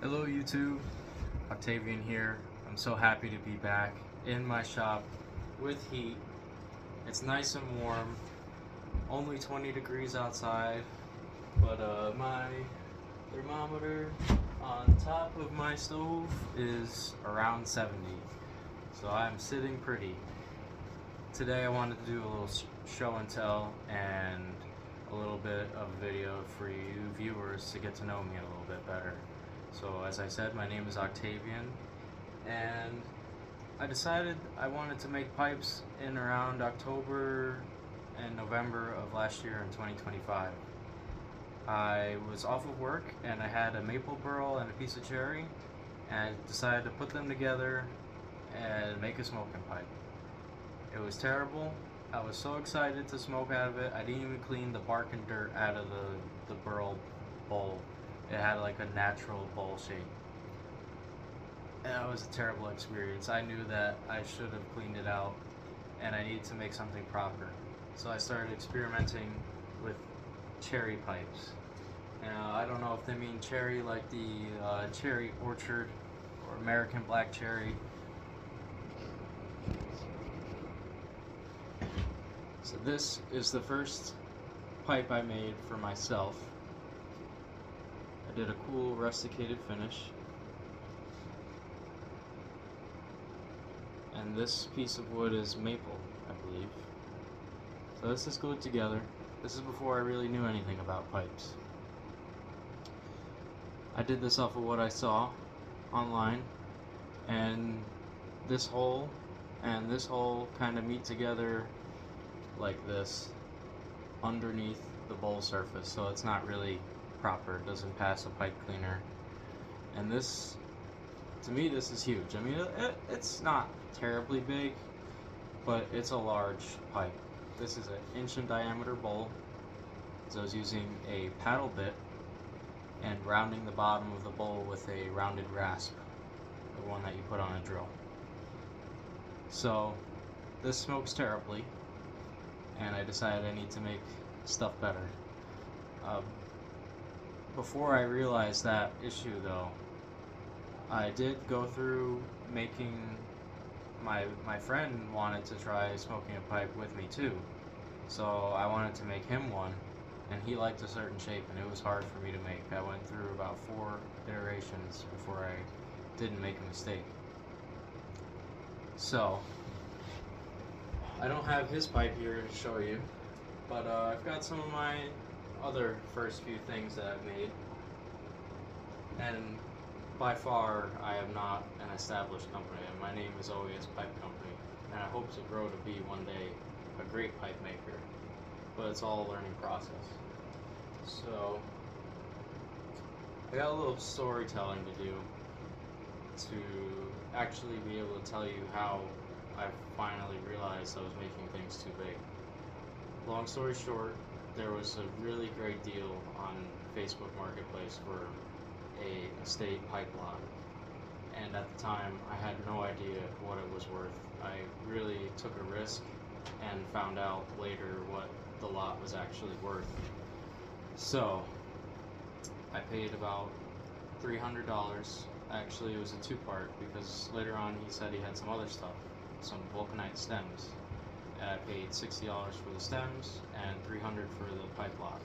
Hello YouTube, Octavian here. I'm so happy to be back in my shop with heat. It's nice and warm, only 20 degrees outside, but my thermometer on top of my stove is around 70, so I'm sitting pretty. Today I wanted to do a little show and tell and a little bit of video for you viewers to get to know me a little bit better. So as I said, my name is Octavian, and I decided I wanted to make pipes in around October and November of last year in 2025. I was off of work and I had a maple burl and a piece of cherry, and I decided to put them together and make a smoking pipe. It was terrible. I was so excited to smoke out of it. I didn't even clean the bark and dirt out of the burl bowl. It had like a natural bowl shape. And that was a terrible experience. I knew that I should have cleaned it out and I needed to make something proper. So I started experimenting with cherry pipes. Now, I don't know if they mean cherry like the cherry orchard or American black cherry. So this is the first pipe I made for myself. I did a cool rusticated finish. And this piece of wood is maple, I believe. So this is glued together. This is before I really knew anything about pipes. I did this off of what I saw online, and this hole and this hole kind of meet together like this underneath the bowl surface, so it's not really proper. It doesn't pass a pipe cleaner. And this, to me, this is huge. I mean, it's not terribly big, but it's a large pipe. This is an inch in diameter bowl, so I was using a paddle bit and rounding the bottom of the bowl with a rounded rasp, the one that you put on a drill. So this smokes terribly, and I decided I need to make stuff better. Before I realized that issue though, I did go through making, my friend wanted to try smoking a pipe with me too, so I wanted to make him one, and he liked a certain shape and it was hard for me to make. I went through about 4 iterations before I didn't make a mistake. So I don't have his pipe here to show you, but I've got some of my other first few things that I've made, and by far I am not an established company. My name is always Pipe Company, and I hope to grow to be one day a great pipe maker, but it's all a learning process. So I got a little storytelling to do to actually be able to tell you how I finally realized I was making things too big. Long story short, there was a really great deal on Facebook Marketplace for a estate pipe lot, and at the time I had no idea what it was worth. I really took a risk and found out later what the lot was actually worth. So I paid about $300. Actually, it was a 2-part because later on he said he had some other stuff, some vulcanite stems, and I paid $60 for the stems and $300 for the pipe lock.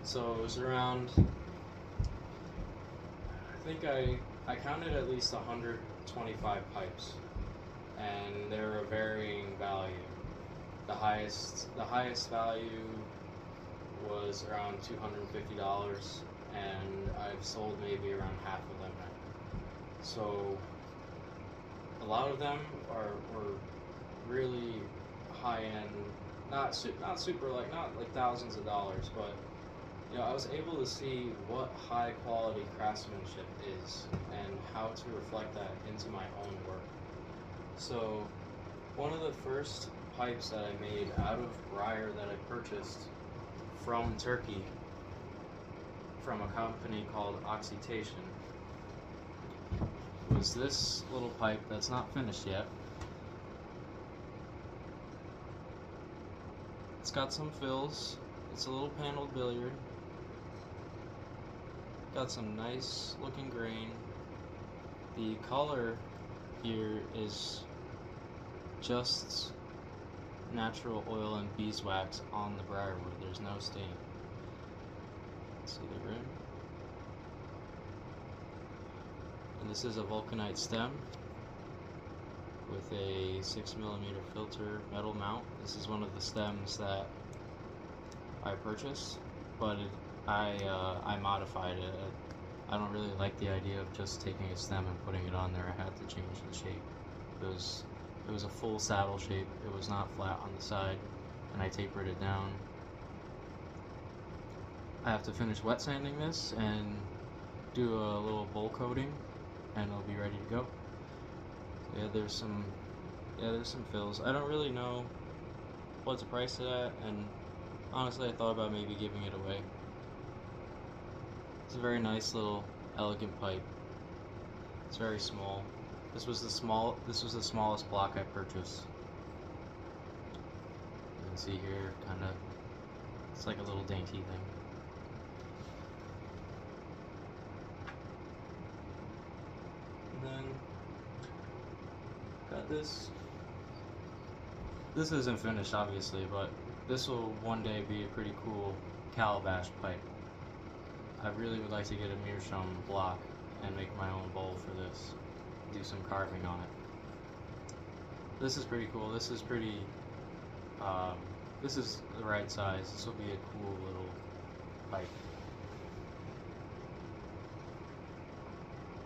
So it was around, I think I counted at least 125 pipes, and they were varying value. The highest value was around $250, and I've sold maybe around half of them now. So a lot of them were really high end, not super not like thousands of dollars, but you know, I was able to see what high quality craftsmanship is and how to reflect that into my own work. So one of the first pipes that I made out of briar that I purchased from Turkey from a company called Oxytation was this little pipe that's not finished yet. It's got some fills. It's a little paneled billiard. got some nice looking grain. The color here is just natural oil and beeswax on the briarwood. There's no stain. See the rim? And this is a vulcanite stem with a 6mm filter metal mount. This is one of the stems that I purchased, but I modified it. I don't really like the idea of just taking a stem and putting it on there. I had to change the shape. It was a full saddle shape. It was not flat on the side, and I tapered it down. I have to finish wet sanding this and do a little bowl coating, and it'll be ready to go. So yeah, there's some fills. I don't really know what's the price of that, and honestly I thought about maybe giving it away. It's a very nice little elegant pipe. It's very small. This was the smallest block I purchased. You can see here, kinda, it's like a little dainty thing. And then got this. This isn't finished obviously, but this will one day be a pretty cool calabash pipe. I really would like to get a meerschaum block and make my own bowl for this. Do some carving on it. This is pretty cool. This is pretty, this is the right size. This will be a cool little pipe.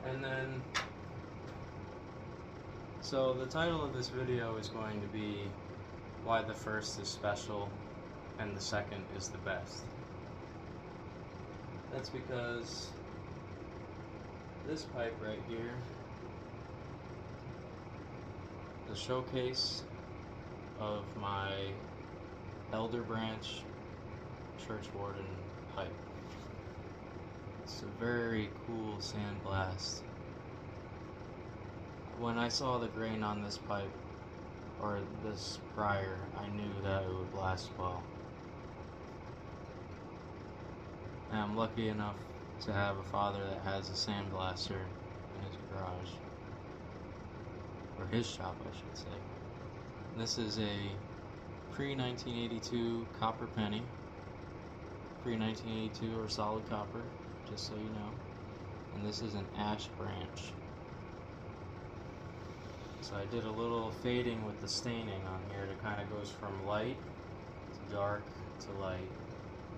And then, so the title of this video is going to be why the first is special and the second is the best. That's because this pipe right here, the showcase of my Elderbranch Churchwarden pipe. It's a very cool sandblast. When I saw the grain on this pipe, or this briar, I knew that it would blast well. And I'm lucky enough to have a father that has a sandblaster in his garage. Or his shop, I should say. And this is a pre-1982 copper penny. Pre-1982 or solid copper, just so you know. And this is an ash branch. So I did a little fading with the staining on here to kind of goes from light to dark to light.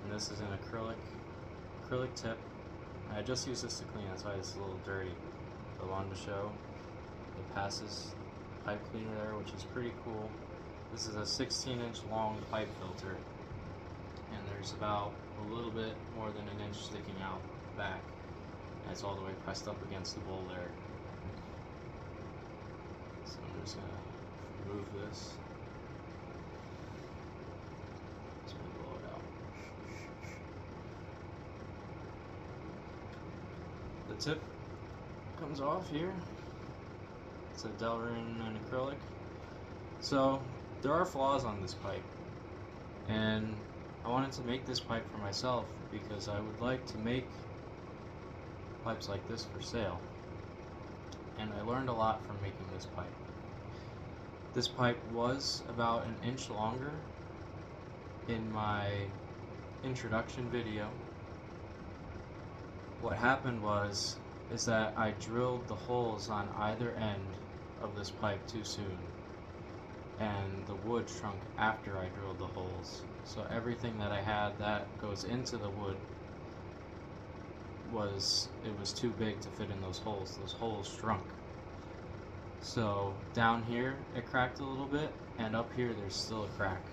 And this is an acrylic tip. I just used this to clean, that's why it's a little dirty. But I wanted to show it passes pipe cleaner there, which is pretty cool. This is a 16-inch long pipe filter, and there's about a little bit more than an inch sticking out back, and it's all the way pressed up against the bowl there. So I'm just gonna remove this. Just gonna blow it out. The tip comes off here. It's a Delrin and acrylic. So there are flaws on this pipe, and I wanted to make this pipe for myself because I would like to make pipes like this for sale, and I learned a lot from making this pipe. This pipe was about an inch longer in my introduction video. What happened is that I drilled the holes on either end of this pipe too soon, and the wood shrunk after I drilled the holes. So everything that I had that goes into the wood was too big to fit in those holes. Those holes shrunk. So down here it cracked a little bit, and up here there's still a crack,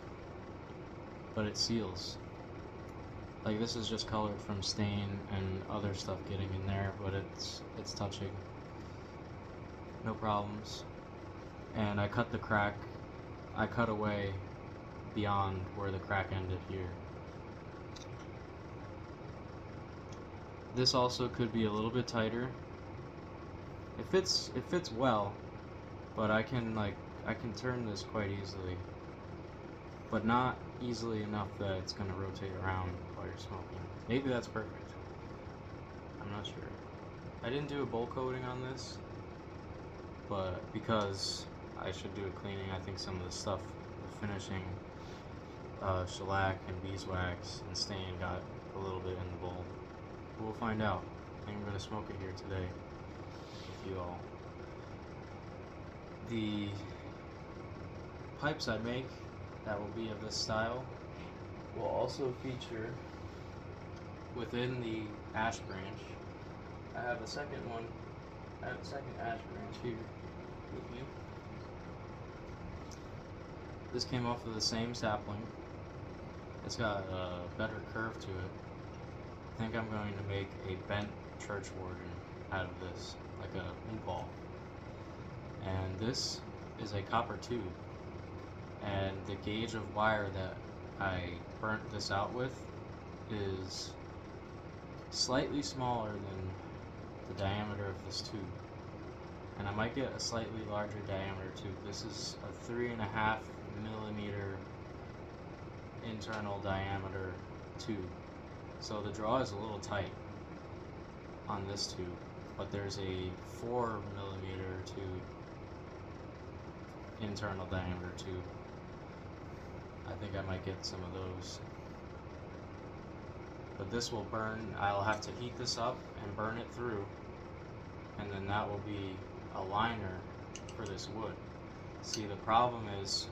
but it seals. Like, this is just colored from stain and other stuff getting in there, but it's touching. No problems. And I cut the crack. I cut away beyond where the crack ended here. This also could be a little bit tighter. It fits well, but I can turn this quite easily, but not easily enough that it's going to rotate around while you're smoking. Maybe that's perfect. I'm I'm not sure. I didn't do a bowl coating on this, but because I should do a cleaning, I think some of the stuff, the finishing, shellac and beeswax and stain got a little bit in the bowl. We'll find out. I think I'm going to smoke it here today with you all. The pipes I make that will be of this style will also feature within the ash branch. I have a second one. I have a second ash branch here with me. This came off of the same sapling. It's got a better curve to it. I think I'm going to make a bent Churchwarden out of this, like a ball. And this is a copper tube. And the gauge of wire that I burnt this out with is slightly smaller than the diameter of this tube. And I might get a slightly larger diameter tube. This is a 3.5 millimeter internal diameter tube. So the draw is a little tight on this tube, but there's a 4 millimeter tube, internal diameter tube. I think I might get some of those. But this will burn. I'll have to heat this up and burn it through, and then that will be a liner for this wood. See, the problem is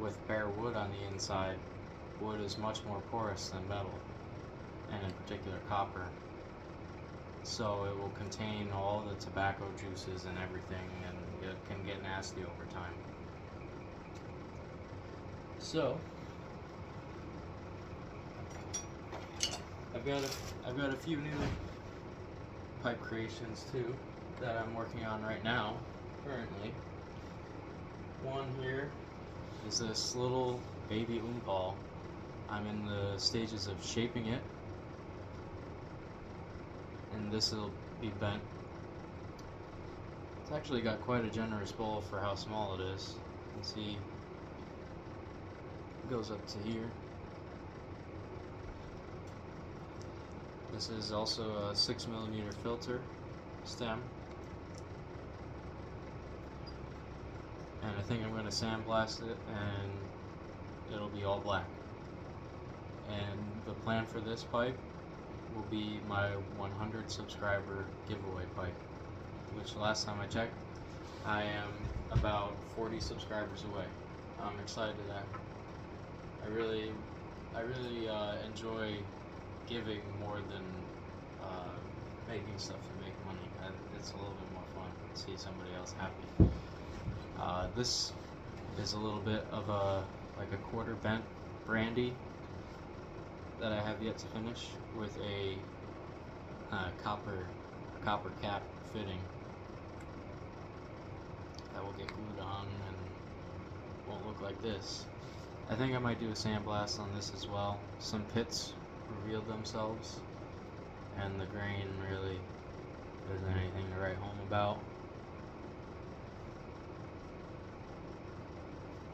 with bare wood on the inside, wood is much more porous than metal, and in particular copper. So it will contain all the tobacco juices and everything, and it can get nasty over time. So I've got a few new pipe creations too that I'm working on right now, currently. One here is this little baby ball. I'm in the stages of shaping it, and this will be bent. It's actually got quite a generous bowl for how small it is. You can see it goes up to here. This is also a 6 millimeter filter stem, and I think I'm going to sandblast it and it'll be all black. And the plan for this pipe will be my 100 subscriber giveaway pipe, which last time I checked, I am about 40 subscribers away. I'm excited that I really enjoy giving more than making stuff to make money. It's a little bit more fun to see somebody else happy. This is a little bit of like a quarter bent brandy that I have yet to finish with a copper cap fitting that will get glued on and won't look like this. I think I might do a sandblast on this as well. Some pits revealed themselves, and the grain really isn't anything to write home about.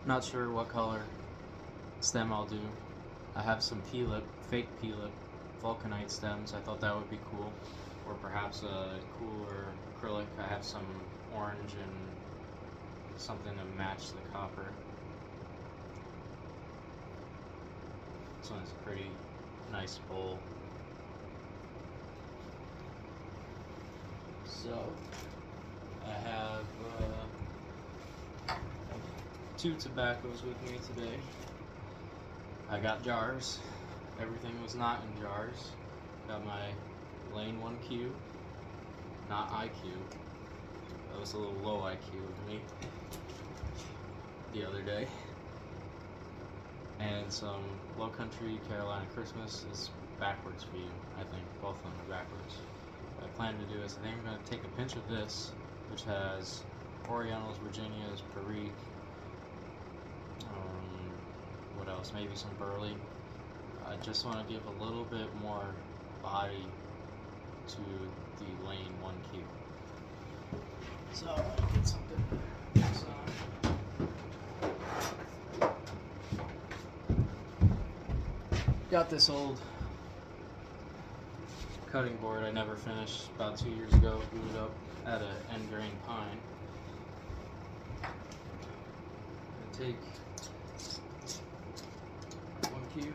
Not sure what color stem I'll do. I have some fake P-lip vulcanite stems. I thought that would be cool, or perhaps a cooler acrylic. I have some orange and something to match the copper. This one's a pretty nice bowl. So I have 2 tobaccos with me today. I got jars. Everything was not in jars. Got my Lane 1Q, not IQ. That was a little low IQ of me the other day. And some Low Country Carolina Christmas is backwards for you, I think. Both of them are backwards. What I plan to do is I think I'm going to take a pinch of this, which has Orientals, Virginias, Perique, what else? Maybe some burley. I just want to give a little bit more body to the Lane 1Q. So I'm going to get something to mix on. Got this old cutting board I never finished about 2 years ago, glued up at an end grain pine. I'm gonna take 1 cube.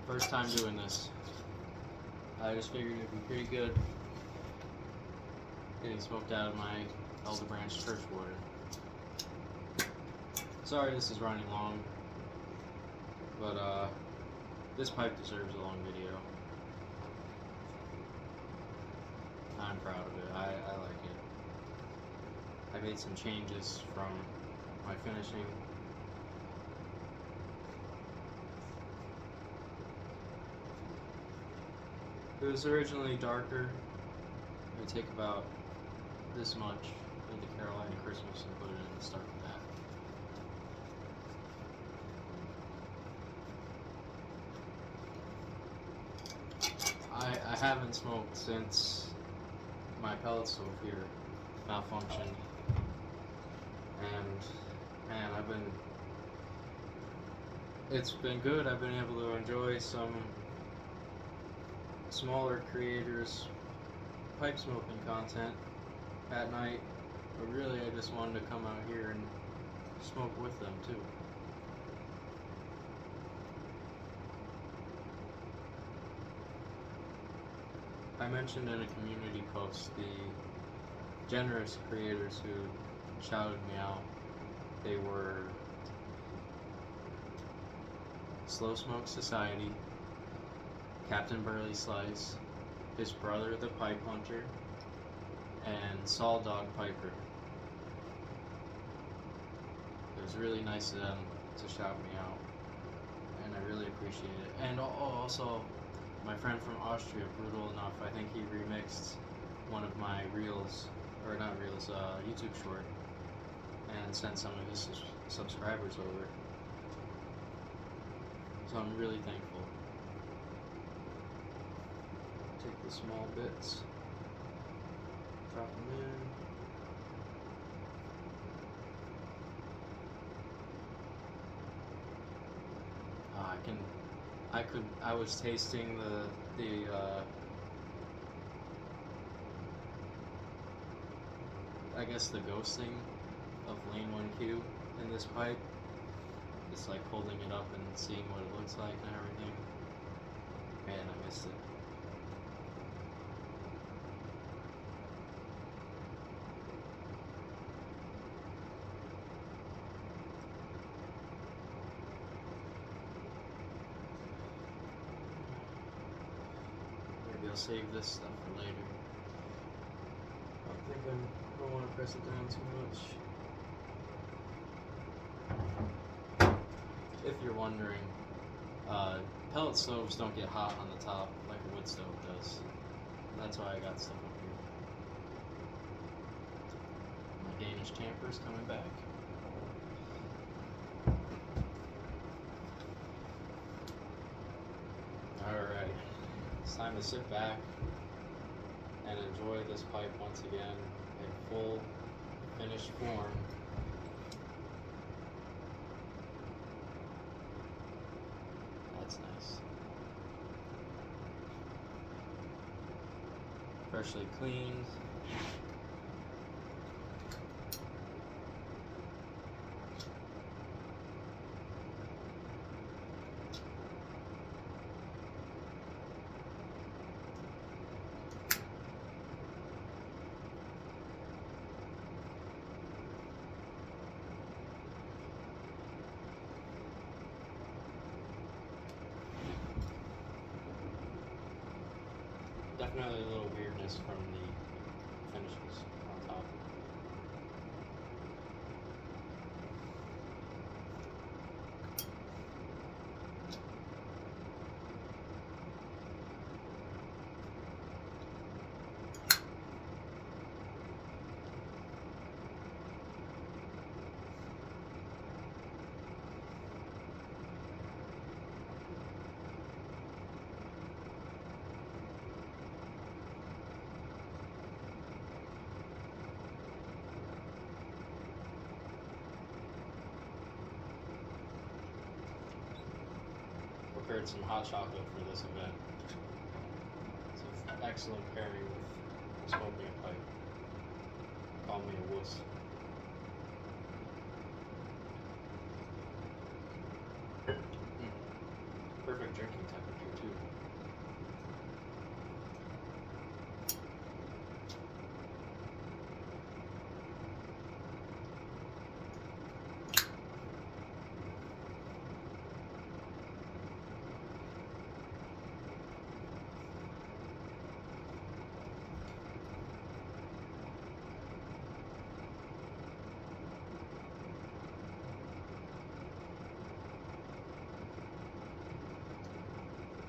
First time doing this. I just figured it'd be pretty good getting smoked out of my Elderbranch Churchwarden. Sorry this is running long, but this pipe deserves a long video. I'm proud of it. I like it. I made some changes from my finishing. It was originally darker. I would take about this much of the Carolina Christmas and put it in and start with that. I haven't smoked since my pellet stove here malfunctioned, and man, it's been good. I've been able to enjoy some smaller creators' pipe smoking content at night, but really I just wanted to come out here and smoke with them too. I mentioned in a community post the generous creators who shouted me out. They were Slow Smoke Society, Captain Burley Slice, his brother the Pipe Hunter, and Saul Dog Piper. It was really nice of them to shout me out, and I really appreciate it. And also, my friend from Austria, Brutal Enough, I think he remixed one of my reels, or not reels, YouTube short, and sent some of his subscribers over. So I'm really thankful. Take the small bits, drop them in. I was tasting the I guess the ghosting of Lane 1Q in this pipe. Just like holding it up and seeing what it looks like and everything. Man, I missed it. Maybe I'll save this stuff for later. I don't want to press it down too much. If you're wondering, pellet stoves don't get hot on the top like a wood stove does. That's why I got stuff up here. My Danish camper's coming back. Alright, it's time to sit back and enjoy this pipe once again in full finished form. That's nice. Freshly cleaned. Definitely a little weirdness from the finishes on top. ordered some hot chocolate for this event. It's an excellent pairing with smoking a pipe. Call me a wuss. Perfect drinking temperature too.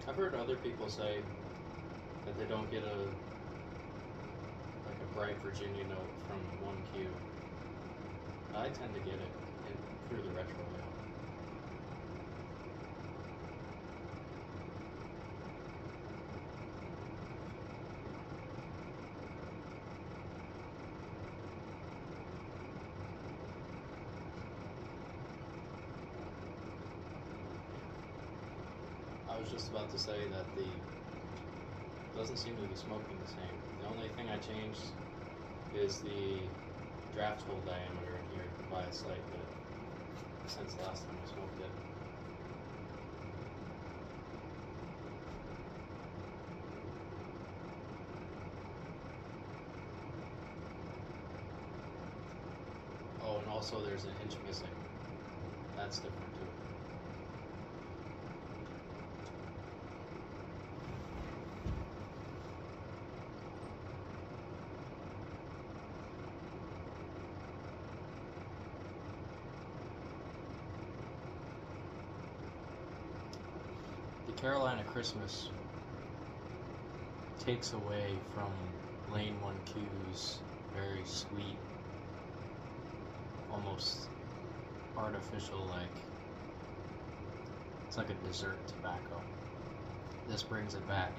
I've heard other people say that they don't get a bright Virginia note from 1Q. I tend to get it through the retro note. I was just about to say that the doesn't seem to be smoking the same. The only thing I changed is the draft hole diameter in here by a slight bit since the last time I smoked it. Oh, and also there's an inch missing. That's different too. The Carolina Christmas takes away from Lane 1Q's very sweet, almost artificial, it's like a dessert tobacco. This brings it back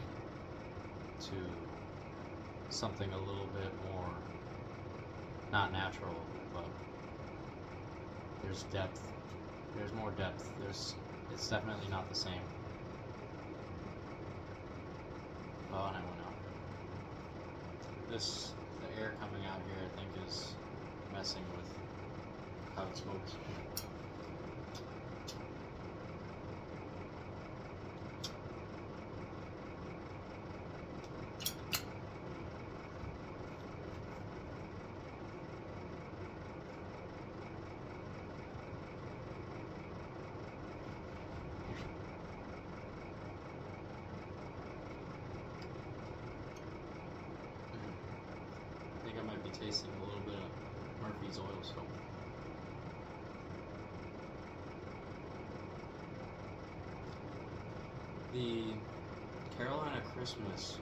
to something a little bit more, not natural, but there's depth. There's more depth. It's definitely not the same. Oh, and I went out. The air coming out here, I think, is messing with how it smokes. I think I might be tasting a little bit of Murphy's oil soap. The Carolina Christmas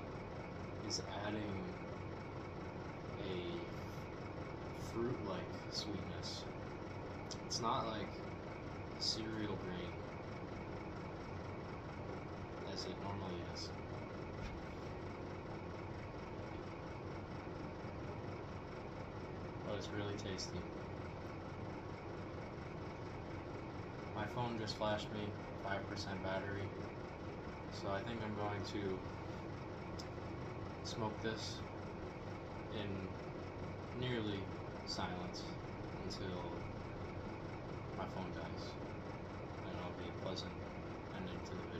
is adding a fruit-like sweetness. It's not like cereal grain as it normally is. But it's really tasty. My phone just flashed me 5% battery, so I think I'm going to smoke this in nearly silence until my phone dies, and it'll be a pleasant ending to the video.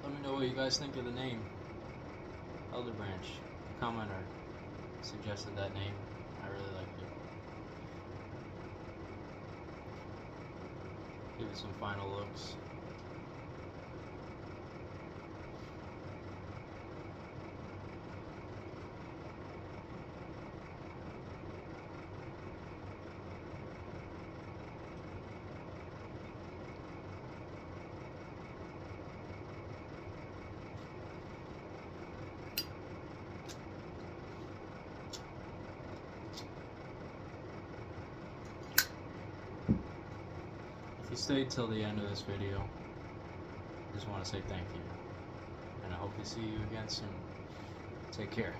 Let me know what you guys think of the name. Elderbranch. A commenter suggested that name. I really liked Give you some final looks. If you stayed till the end of this video, I just want to say thank you. And I hope to see you again soon. Take care.